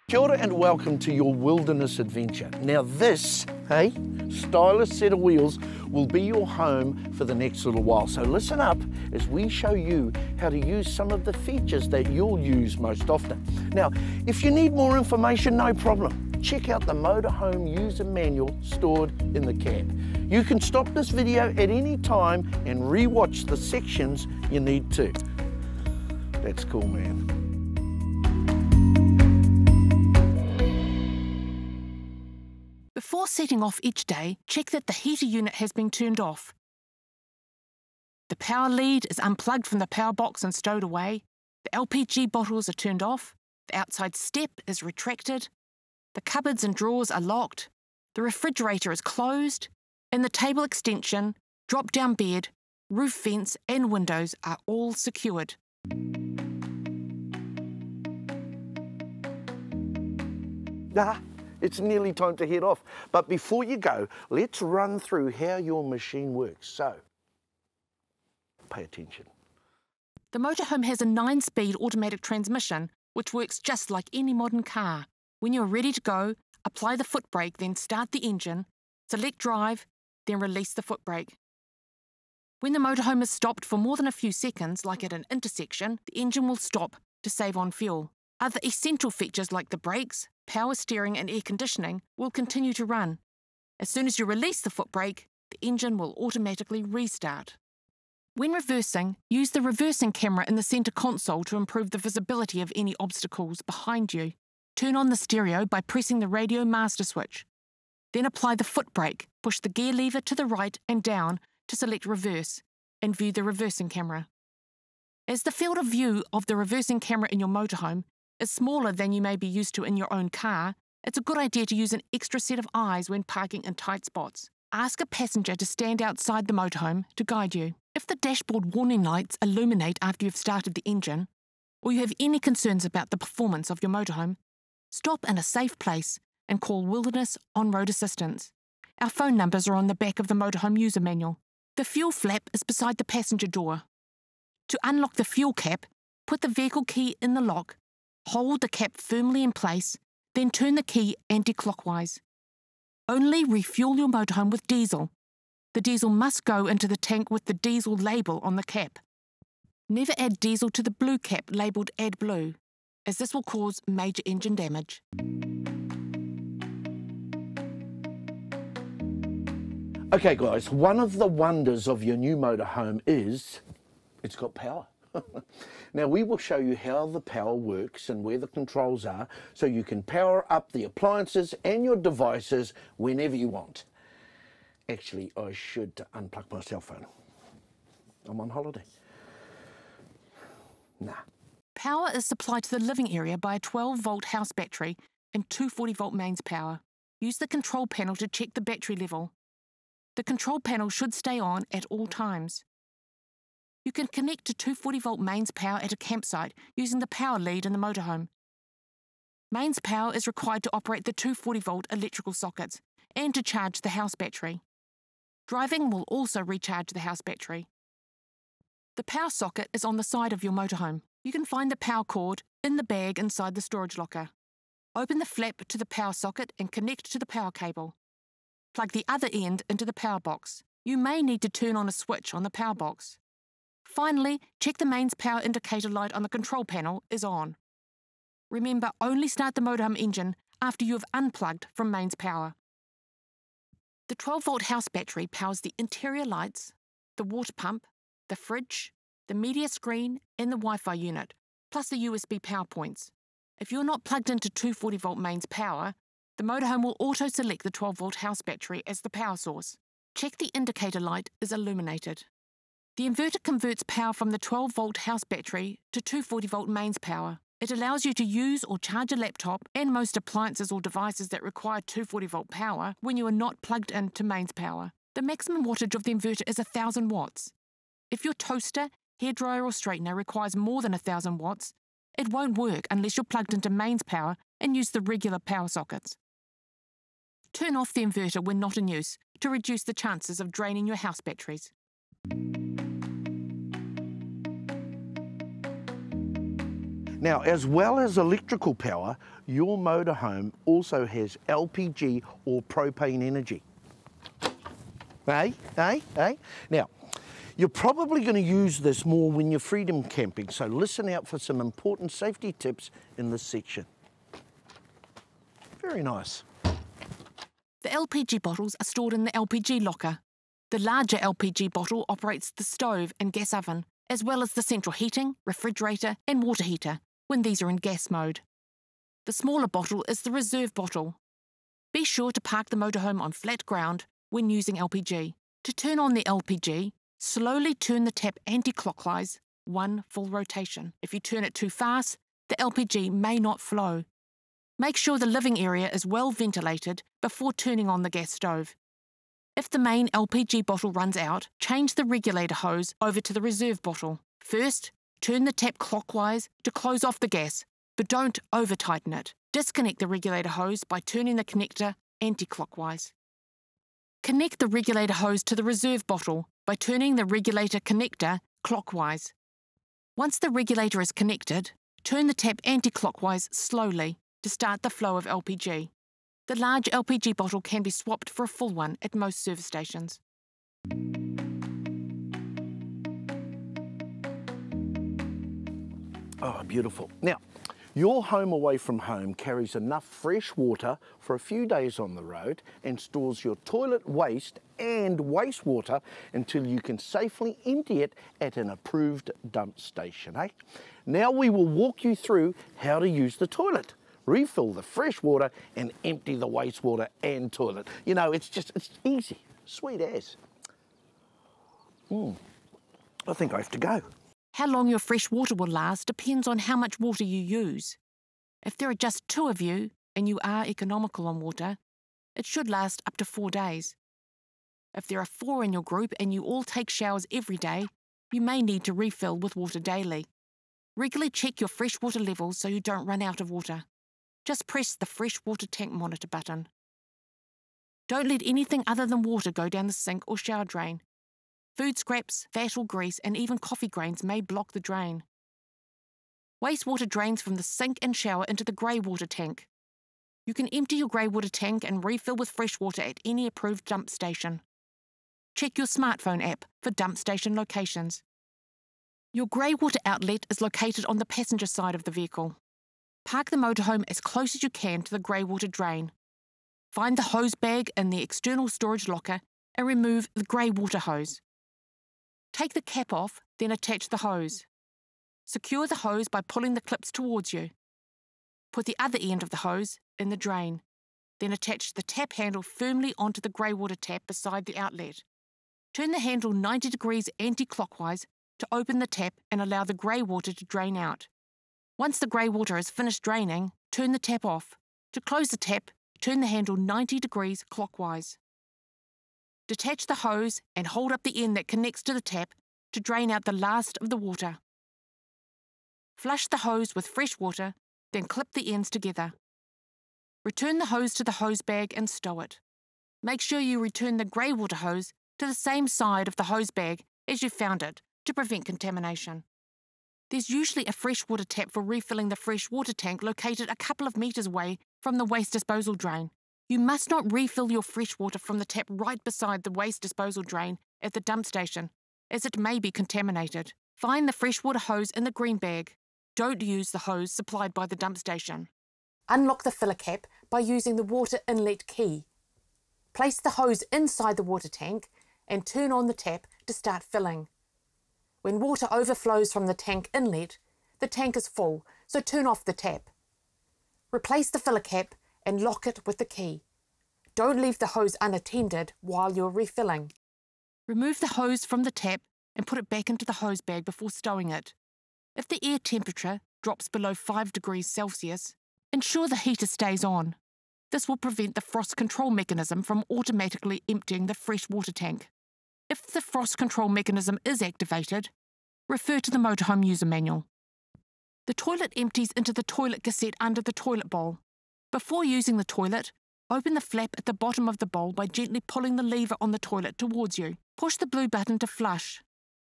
Kia ora and welcome to your wilderness adventure. Now this, hey, stylish set of wheels will be your home for the next little while. So listen up as we show you how to use some of the features that you'll use most often. Now, if you need more information, no problem. Check out the Motorhome user manual stored in the cab. You can stop this video at any time and re-watch the sections you need to. That's cool, man. Before setting off each day, check that the heater unit has been turned off. The power lead is unplugged from the power box and stowed away. The LPG bottles are turned off. The outside step is retracted. The cupboards and drawers are locked. The refrigerator is closed. And the table extension, drop-down bed, roof vents and windows are all secured. It's nearly time to head off. But before you go, let's run through how your machine works. So, pay attention. The motorhome has a 9-speed automatic transmission, which works just like any modern car. When you're ready to go, apply the foot brake, then start the engine, select drive, then release the foot brake. When the motorhome is stopped for more than a few seconds, like at an intersection, the engine will stop to save on fuel. Other essential features like the brakes, power steering and air conditioning will continue to run. As soon as you release the foot brake, the engine will automatically restart. When reversing, use the reversing camera in the centre console to improve the visibility of any obstacles behind you. Turn on the stereo by pressing the radio master switch. Then apply the foot brake, push the gear lever to the right and down to select reverse, and view the reversing camera. As the field of view of the reversing camera in your motorhome is smaller than you may be used to in your own car, it's a good idea to use an extra set of eyes when parking in tight spots. Ask a passenger to stand outside the motorhome to guide you. If the dashboard warning lights illuminate after you've started the engine, or you have any concerns about the performance of your motorhome, stop in a safe place and call Wilderness On-Road Assistance. Our phone numbers are on the back of the motorhome user manual. The fuel flap is beside the passenger door. To unlock the fuel cap, put the vehicle key in the lock, hold the cap firmly in place, then turn the key anti-clockwise. Only refuel your motorhome with diesel. The diesel must go into the tank with the diesel label on the cap. Never add diesel to the blue cap labelled Add Blue, as this will cause major engine damage. Okay guys, one of the wonders of your new motorhome is it's got power. Now we will show you how the power works and where the controls are so you can power up the appliances and your devices whenever you want. Actually, I should unplug my cell phone. I'm on holiday. Nah. Power is supplied to the living area by a 12-volt house battery and 240-volt mains power. Use the control panel to check the battery level. The control panel should stay on at all times. You can connect to 240-volt mains power at a campsite using the power lead in the motorhome. Mains power is required to operate the 240-volt electrical sockets and to charge the house battery. Driving will also recharge the house battery. The power socket is on the side of your motorhome. You can find the power cord in the bag inside the storage locker. Open the flap to the power socket and connect to the power cable. Plug the other end into the power box. You may need to turn on a switch on the power box. Finally, check the mains power indicator light on the control panel is on. Remember, only start the motorhome engine after you have unplugged from mains power. The 12-volt house battery powers the interior lights, the water pump, the fridge, the media screen and the Wi-Fi unit, plus the USB power points. If you're not plugged into 240-volt mains power, the motorhome will auto-select the 12-volt house battery as the power source. Check the indicator light is illuminated. The inverter converts power from the 12-volt house battery to 240-volt mains power. It allows you to use or charge a laptop and most appliances or devices that require 240-volt power when you are not plugged into mains power. The maximum wattage of the inverter is 1,000 watts. If your toaster, hairdryer or straightener requires more than 1,000 watts, it won't work unless you're plugged into mains power and use the regular power sockets. Turn off the inverter when not in use to reduce the chances of draining your house batteries. Now, as well as electrical power, your motorhome also has LPG or propane energy. Hey? Now, you're probably going to use this more when you're freedom camping, so listen out for some important safety tips in this section. Very nice. The LPG bottles are stored in the LPG locker. The larger LPG bottle operates the stove and gas oven, as well as the central heating, refrigerator and water heater when these are in gas mode. The smaller bottle is the reserve bottle. Be sure to park the motorhome on flat ground when using LPG. To turn on the LPG, slowly turn the tap anti-clockwise, 1 full rotation. If you turn it too fast, the LPG may not flow. Make sure the living area is well ventilated before turning on the gas stove. If the main LPG bottle runs out, change the regulator hose over to the reserve bottle. First, turn the tap clockwise to close off the gas, but don't over-tighten it. Disconnect the regulator hose by turning the connector anti-clockwise. Connect the regulator hose to the reserve bottle by turning the regulator connector clockwise. Once the regulator is connected, turn the tap anti-clockwise slowly to start the flow of LPG. The large LPG bottle can be swapped for a full one at most service stations. Oh, beautiful. Now, your home away from home carries enough fresh water for a few days on the road and stores your toilet waste and wastewater until you can safely empty it at an approved dump station, eh? Now we will walk you through how to use the toilet. Refill the fresh water and empty the wastewater and toilet. You know, it's easy, sweet as. I think I have to go. How long your fresh water will last depends on how much water you use. If there are just 2 of you and you are economical on water, it should last up to 4 days. If there are 4 in your group and you all take showers every day, you may need to refill with water daily. Regularly check your freshwater levels so you don't run out of water. Just press the freshwater tank monitor button. Don't let anything other than water go down the sink or shower drain. Food scraps, fat or grease, and even coffee grains may block the drain. Wastewater drains from the sink and shower into the grey water tank. You can empty your grey water tank and refill with fresh water at any approved dump station. Check your smartphone app for dump station locations. Your grey water outlet is located on the passenger side of the vehicle. Park the motorhome as close as you can to the grey water drain. Find the hose bag in the external storage locker and remove the grey water hose. Take the cap off, then attach the hose. Secure the hose by pulling the clips towards you. Put the other end of the hose in the drain. Then attach the tap handle firmly onto the grey water tap beside the outlet. Turn the handle 90 degrees anti-clockwise to open the tap and allow the grey water to drain out. Once the grey water is finished draining, turn the tap off. To close the tap, turn the handle 90 degrees clockwise. Detach the hose and hold up the end that connects to the tap to drain out the last of the water. Flush the hose with fresh water, then clip the ends together. Return the hose to the hose bag and stow it. Make sure you return the grey water hose to the same side of the hose bag as you found it to prevent contamination. There's usually a freshwater tap for refilling the fresh water tank located a couple of metres away from the waste disposal drain. You must not refill your fresh water from the tap right beside the waste disposal drain at the dump station, as it may be contaminated. Find the freshwater hose in the green bag. Don't use the hose supplied by the dump station. Unlock the filler cap by using the water inlet key. Place the hose inside the water tank and turn on the tap to start filling. When water overflows from the tank inlet, the tank is full, so turn off the tap. Replace the filler cap and lock it with the key. Don't leave the hose unattended while you're refilling. Remove the hose from the tap and put it back into the hose bag before stowing it. If the air temperature drops below 5 degrees Celsius, ensure the heater stays on. This will prevent the frost control mechanism from automatically emptying the fresh water tank. If the frost control mechanism is activated, refer to the motorhome user manual. The toilet empties into the toilet cassette under the toilet bowl. Before using the toilet, open the flap at the bottom of the bowl by gently pulling the lever on the toilet towards you. Push the blue button to flush.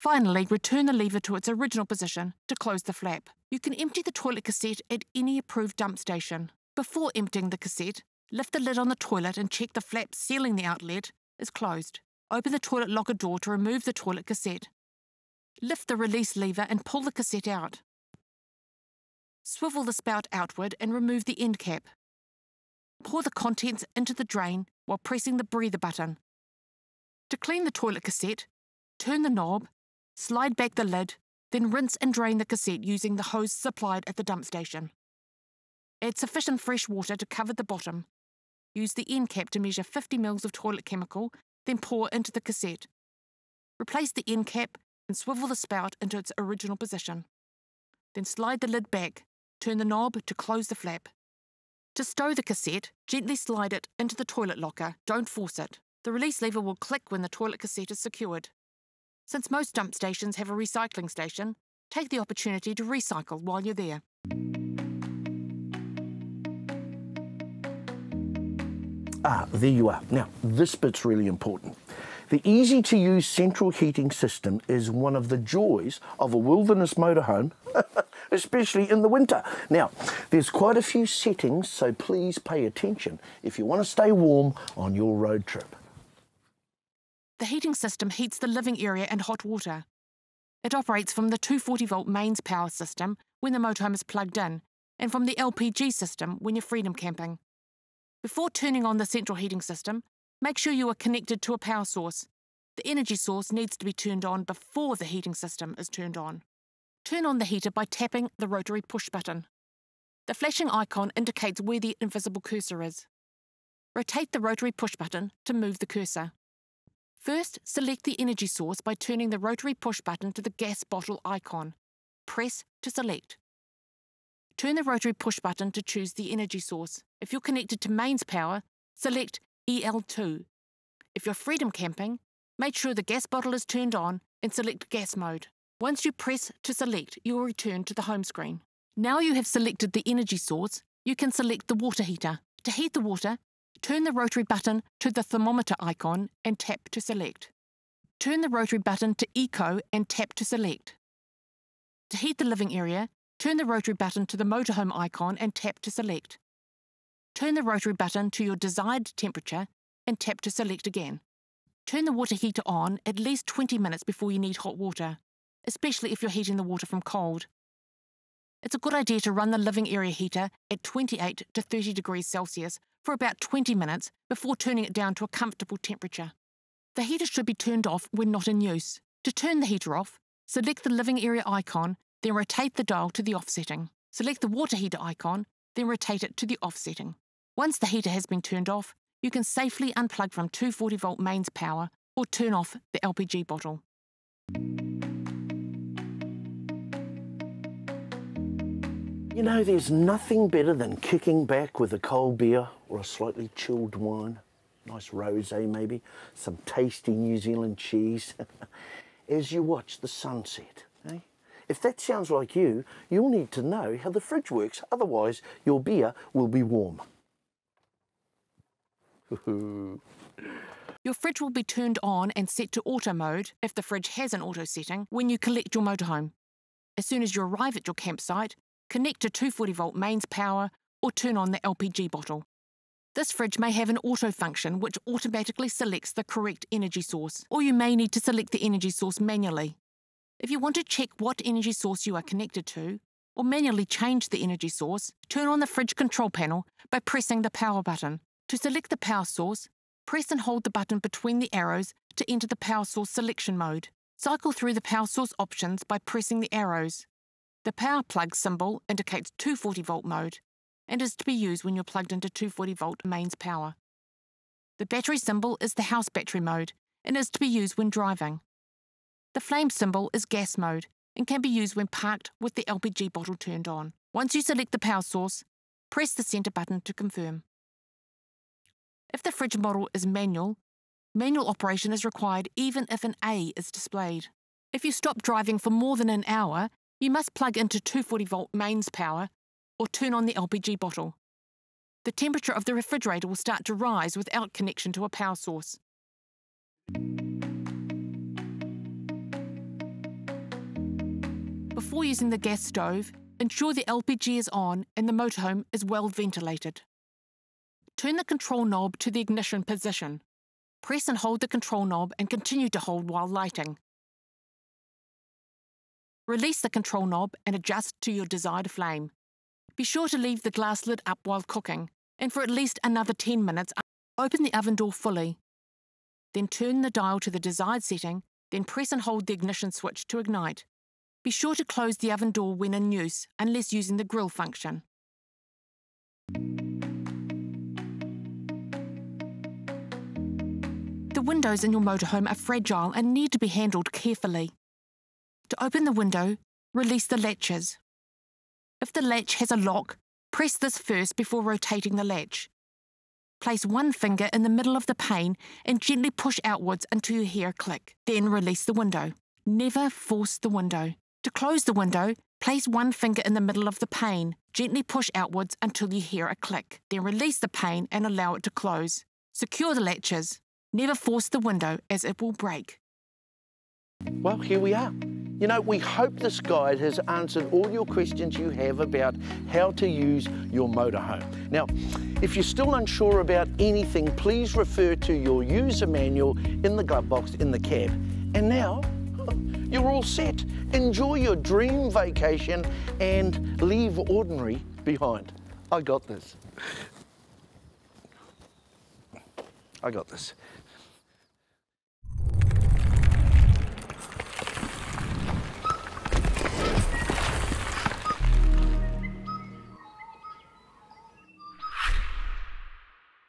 Finally, return the lever to its original position to close the flap. You can empty the toilet cassette at any approved dump station. Before emptying the cassette, lift the lid on the toilet and check the flap sealing the outlet is closed. Open the toilet locker door to remove the toilet cassette. Lift the release lever and pull the cassette out. Swivel the spout outward and remove the end cap. Pour the contents into the drain while pressing the breather button. To clean the toilet cassette, turn the knob, slide back the lid, then rinse and drain the cassette using the hose supplied at the dump station. Add sufficient fresh water to cover the bottom. Use the end cap to measure 50 ml of toilet chemical, then pour into the cassette. Replace the end cap and swivel the spout into its original position. Then slide the lid back, turn the knob to close the flap. To stow the cassette, gently slide it into the toilet locker, don't force it. The release lever will click when the toilet cassette is secured. Since most dump stations have a recycling station, take the opportunity to recycle while you're there. There you are. Now, this bit's really important. The easy-to-use central heating system is one of the joys of a wilderness motorhome, especially in the winter. Now, there's quite a few settings, so please pay attention if you want to stay warm on your road trip. The heating system heats the living area and hot water. It operates from the 240-volt mains power system when the motorhome is plugged in, and from the LPG system when you're freedom camping. Before turning on the central heating system, make sure you are connected to a power source. The energy source needs to be turned on before the heating system is turned on. Turn on the heater by tapping the rotary push button. The flashing icon indicates where the invisible cursor is. Rotate the rotary push button to move the cursor. First, select the energy source by turning the rotary push button to the gas bottle icon. Press to select. Turn the rotary push button to choose the energy source. If you're connected to mains power, select EL2. If you're freedom camping, make sure the gas bottle is turned on and select gas mode. Once you press to select, you will return to the home screen. Now you have selected the energy source, you can select the water heater. To heat the water, turn the rotary button to the thermometer icon and tap to select. Turn the rotary button to Eco and tap to select. To heat the living area, turn the rotary button to the motorhome icon and tap to select. Turn the rotary button to your desired temperature and tap to select again. Turn the water heater on at least 20 minutes before you need hot water, especially if you're heating the water from cold. It's a good idea to run the living area heater at 28 to 30 degrees Celsius for about 20 minutes before turning it down to a comfortable temperature. The heater should be turned off when not in use. To turn the heater off, select the living area icon, then rotate the dial to the off setting. Select the water heater icon, then rotate it to the off setting. Once the heater has been turned off, you can safely unplug from 240-volt mains power or turn off the LPG bottle. You know, there's nothing better than kicking back with a cold beer or a slightly chilled wine, nice rosé maybe, some tasty New Zealand cheese, as you watch the sunset. Eh? If that sounds like you, you'll need to know how the fridge works, otherwise your beer will be warm. Your fridge will be turned on and set to auto mode, if the fridge has an auto setting, when you collect your motorhome. As soon as you arrive at your campsite, connect to 240-volt mains power or turn on the LPG bottle. This fridge may have an auto function which automatically selects the correct energy source, or you may need to select the energy source manually. If you want to check what energy source you are connected to, or manually change the energy source, turn on the fridge control panel by pressing the power button. To select the power source, press and hold the button between the arrows to enter the power source selection mode. Cycle through the power source options by pressing the arrows. The power plug symbol indicates 240-volt mode and is to be used when you're plugged into 240-volt mains power. The battery symbol is the house battery mode and is to be used when driving. The flame symbol is gas mode and can be used when parked with the LPG bottle turned on. Once you select the power source, press the center button to confirm. If the fridge model is manual operation is required even if an A is displayed. If you stop driving for more than an hour, you must plug into 240-volt mains power or turn on the LPG bottle. The temperature of the refrigerator will start to rise without connection to a power source. Before using the gas stove, ensure the LPG is on and the motorhome is well ventilated. Turn the control knob to the ignition position. Press and hold the control knob and continue to hold while lighting. Release the control knob and adjust to your desired flame. Be sure to leave the glass lid up while cooking, and for at least another 10 minutes, open the oven door fully. Then turn the dial to the desired setting, then press and hold the ignition switch to ignite. Be sure to close the oven door when in use, unless using the grill function. The windows in your motorhome are fragile and need to be handled carefully. To open the window, release the latches. If the latch has a lock, press this first before rotating the latch. Place one finger in the middle of the pane and gently push outwards until you hear a click. Then release the window. Never force the window. To close the window, place one finger in the middle of the pane. Gently push outwards until you hear a click. Then release the pane and allow it to close. Secure the latches. Never force the window as it will break. Well, here we are. You know, we hope this guide has answered all your questions you have about how to use your motorhome. Now, if you're still unsure about anything, please refer to your user manual in the glove box in the cab. And now, you're all set. Enjoy your dream vacation and leave ordinary behind. I got this. I got this.